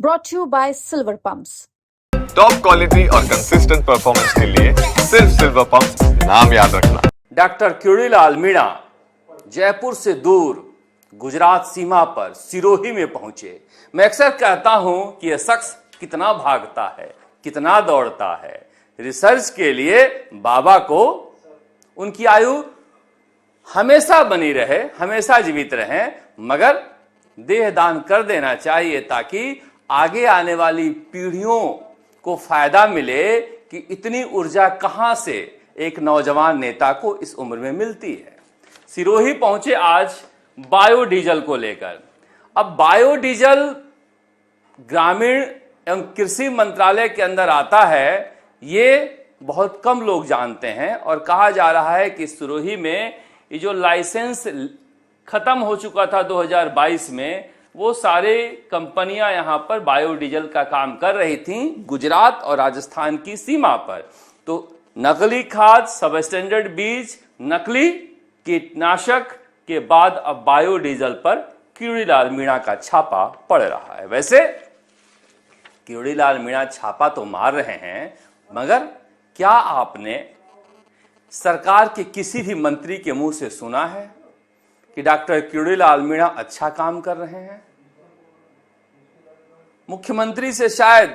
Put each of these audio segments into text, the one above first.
brought to you by Silver Pumps. Top quality और consistent performance के लिए सिर्फ सिल्वर पंप्स नाम याद रखना। डॉक्टर क्यूरीलाल मीणा जयपुर से दूर गुजरात सीमा पर सिरोही में पहुंचे। मैं अक्सर कहता हूं कि यह शख्स कितना भागता है, कितना दौड़ता है। रिसर्च के लिए बाबा को उनकी आयु हमेशा बनी रहे, हमेशा जीवित रहे, मगर देह दान कर देना चाहिए ताकि आगे आने वाली पीढ़ियों को फायदा मिले कि इतनी ऊर्जा कहां से एक नौजवान नेता को इस उम्र में मिलती है। सिरोही पहुंचे आज बायोडीजल को लेकर। अब बायोडीजल ग्रामीण एवं कृषि मंत्रालय के अंदर आता है, ये बहुत कम लोग जानते हैं और कहा जा रहा है कि सिरोही में ये जो लाइसेंस खत्म हो चुका था 2022 में, वो सारे कंपनियां यहां पर बायोडीजल का काम कर रही थीं गुजरात और राजस्थान की सीमा पर। तो नकली खाद, सब स्टैंडर्ड बीज, नकली कीटनाशक के बाद अब बायोडीजल पर क्यूरीलाल मीणा का छापा पड़ रहा है। वैसे क्यूरीलाल मीणा छापा तो मार रहे हैं, मगर क्या आपने सरकार के किसी भी मंत्री के मुंह से सुना है कि डॉक्टर क्यूरीलाल मीणा अच्छा काम कर रहे हैं? मुख्यमंत्री से शायद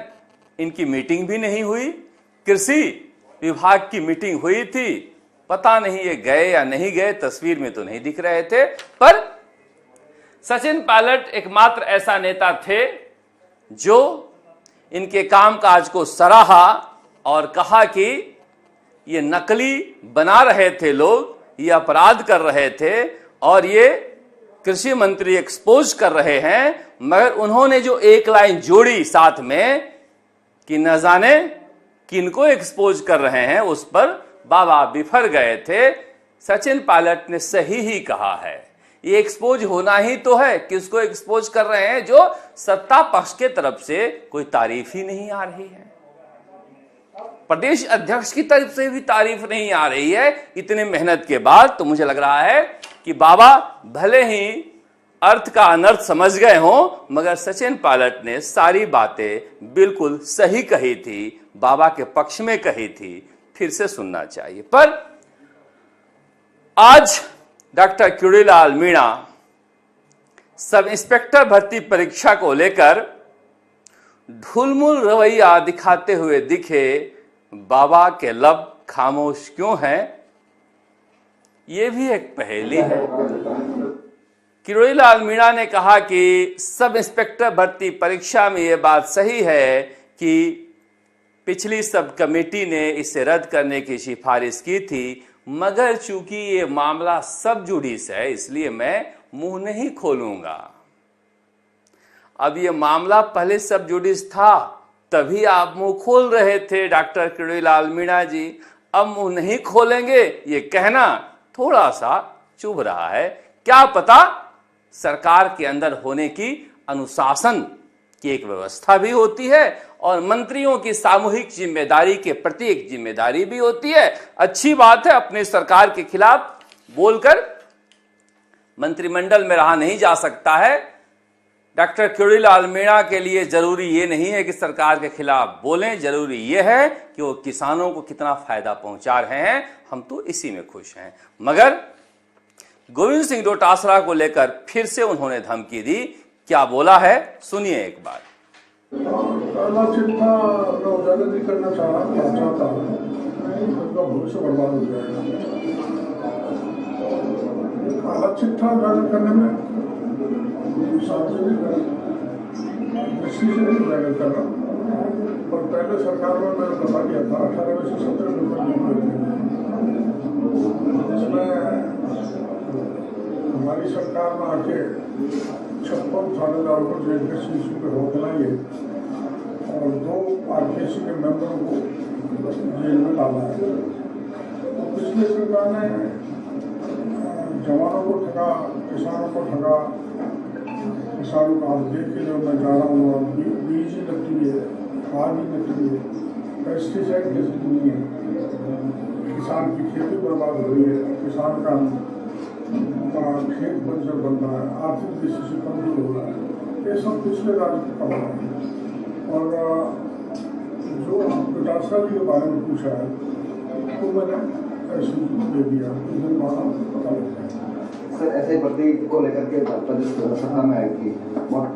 इनकी मीटिंग भी नहीं हुई। कृषि विभाग की मीटिंग हुई थी, पता नहीं ये गए या नहीं गए, तस्वीर में तो नहीं दिख रहे थे। पर सचिन पायलट एकमात्र ऐसा नेता थे जो इनके कामकाज को सराहा और कहा कि ये नकली बना रहे थे लोग, ये अपराध कर रहे थे और ये कृषि मंत्री एक्सपोज कर रहे हैं। मगर उन्होंने जो एक लाइन जोड़ी साथ में कि न जाने किनको एक्सपोज कर रहे हैं, उस पर बाबा बिफर गए थे। सचिन पायलट ने सही ही कहा है, ये एक्सपोज होना ही तो है। किसको एक्सपोज कर रहे हैं? जो सत्ता पक्ष के तरफ से कोई तारीफ ही नहीं आ रही है, प्रदेश अध्यक्ष की तरफ से भी तारीफ नहीं आ रही है इतने मेहनत के बाद। तो मुझे लग रहा है कि बाबा भले ही अर्थ का अनर्थ समझ गए हों, मगर सचिन पायलट ने सारी बातें बिल्कुल सही कही थी, बाबा के पक्ष में कही थी, फिर से सुनना चाहिए। पर आज डॉक्टर क्यूरीलाल मीणा सब इंस्पेक्टर भर्ती परीक्षा को लेकर ढुलमुल रवैया दिखाते हुए दिखे। बाबा के लब खामोश क्यों हैं? यह भी एक पहेली है। क्यूरीलाल मीणा ने कहा कि सब इंस्पेक्टर भर्ती परीक्षा में यह बात सही है कि पिछली सब कमेटी ने इसे रद्द करने की सिफारिश की थी, मगर चूंकि ये मामला सब जुडिस है इसलिए मैं मुंह नहीं खोलूंगा। अब ये मामला पहले सब जुडिस था, तभी आप मुंह खोल रहे थे डॉक्टर क्यूरीलाल मीणा जी। अब मुंह नहीं खोलेंगे, ये कहना थोड़ा सा चुभ रहा है। क्या पता सरकार के अंदर होने की अनुशासन की एक व्यवस्था भी होती है और मंत्रियों की सामूहिक जिम्मेदारी के प्रति एक जिम्मेदारी भी होती है। अच्छी बात है, अपनी सरकार के खिलाफ बोलकर मंत्रिमंडल में रहा नहीं जा सकता है। डॉक्टर क्यूरीलाल मीणा के लिए जरूरी ये नहीं है कि सरकार के खिलाफ बोलें, जरूरी ये है कि वो किसानों को कितना फायदा पहुंचा रहे हैं। हम तो इसी में खुश हैं। मगर गोविंद सिंह डोटासरा को लेकर फिर से उन्होंने धमकी दी। क्या बोला है, सुनिए एक बार। काला चिट्ठा नहीं करना चाहता, उनका भविष्य बर्बाद हो जाएगा। काला चिट्ठा जारी करने में सार्वजनिक दृष्टि से नहीं जारी कर रहा, पर पहले सरकार में मैंने बता दिया था 18 से 17 नंबर इसमें हमारी सरकार में आके 56 थानेदारों को जेल के शीशु पे रोक लाइए और 2 आरकेसी के मेंबरों को जेल में डाला है। तो पिछले सरकार ने जवानों को ठगा, किसानों को ठगा। किसानों का आज देख के जो मैं जा रहा हूँ, और बीज ही नकली है, खाद ही नकली है, पेस्टिसाइड नहीं है, किसान की खेती बर्बाद हो रही है, किसान का खेत बंजर बन रहा है, आर्थिक दृष्टि से कमजोर हो रहा है। ये सब पिछले राज्य का है। डोटासरा जी के बारे में पूछा है तो मैंने ऐसे दे दिया, पता लग गया। सर ऐसे भर्ती को लेकर के भाजपा जो सत्ता में आई थी बहुत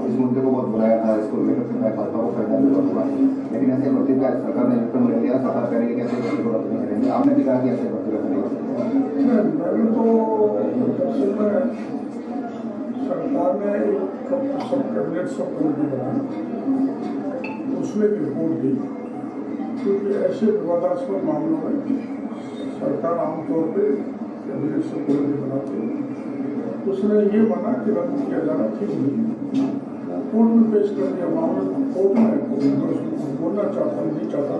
इस मुद्दे को बहुत बुलाया था, इसको लेकर के भाजपा को फायदा हुआ, लेकिन ऐसे भर्ती का सरकार ने विक्रम ले लिया, सरकार करेगी कैसे भर्ती को रद्द करेंगे, आपने भी कहा कि ऐसे भर्ती का करेंगे। मैंने तो असल में सरकार ने सब कैबिनेट सब कमेटी बनाई, उसमें एक रिपोर्ट दी, क्योंकि ऐसे विवादास्पद मामलों में सरकार आमतौर पर कैबिनेट सब कमेटी बनाती है। उसने ये माना कि रद्द किया जाना ठीक नहीं, कोर्ट में पेश कर दिया मामला, कोर्ट में बोलना चाहता नहीं चाहता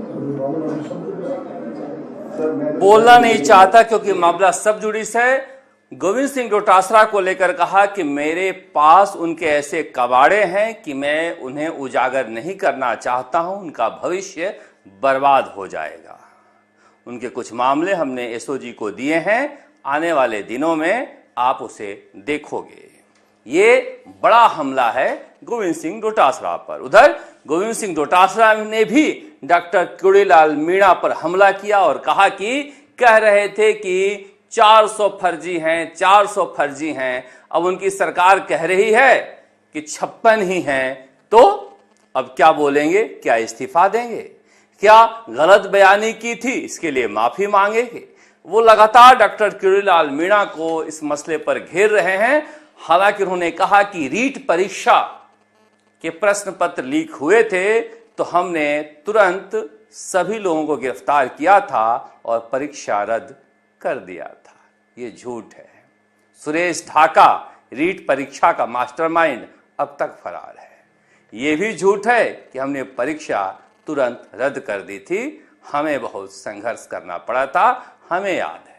तो मामला भी समझ गया। बोलना नहीं चाहता क्योंकि मामला सब जुडिस है। गोविंद सिंह डोटासरा को लेकर कहा कि मेरे पास उनके ऐसे कबाड़े हैं कि मैं उन्हें उजागर नहीं करना चाहता हूं, उनका भविष्य बर्बाद हो जाएगा। उनके कुछ मामले हमने एसओजी को दिए हैं, आने वाले दिनों में आप उसे देखोगे। ये बड़ा हमला है गोविंद सिंह डोटासरा पर। उधर गोविंद सिंह डोटासरा ने भी डॉक्टर किरोड़ीलाल मीणा पर हमला किया और कहा कि कह रहे थे कि 400 फर्जी हैं, 400 फर्जी हैं। अब उनकी सरकार कह रही है कि 56 ही हैं, तो अब क्या बोलेंगे? क्या इस्तीफा देंगे? क्या गलत बयानी की थी इसके लिए माफी मांगेंगे? वो लगातार डॉक्टर किरोड़ीलाल मीणा को इस मसले पर घेर रहे हैं। हालांकि उन्होंने कहा कि रीट परीक्षा के प्रश्न पत्र लीक हुए थे तो हमने तुरंत सभी लोगों को गिरफ्तार किया था और परीक्षा रद्द कर दिया था। ये झूठ है। सुरेश ढाका रीट परीक्षा का मास्टरमाइंड अब तक फरार है। ये भी झूठ है कि हमने परीक्षा तुरंत रद्द कर दी थी। हमें बहुत संघर्ष करना पड़ा था, हमें याद है।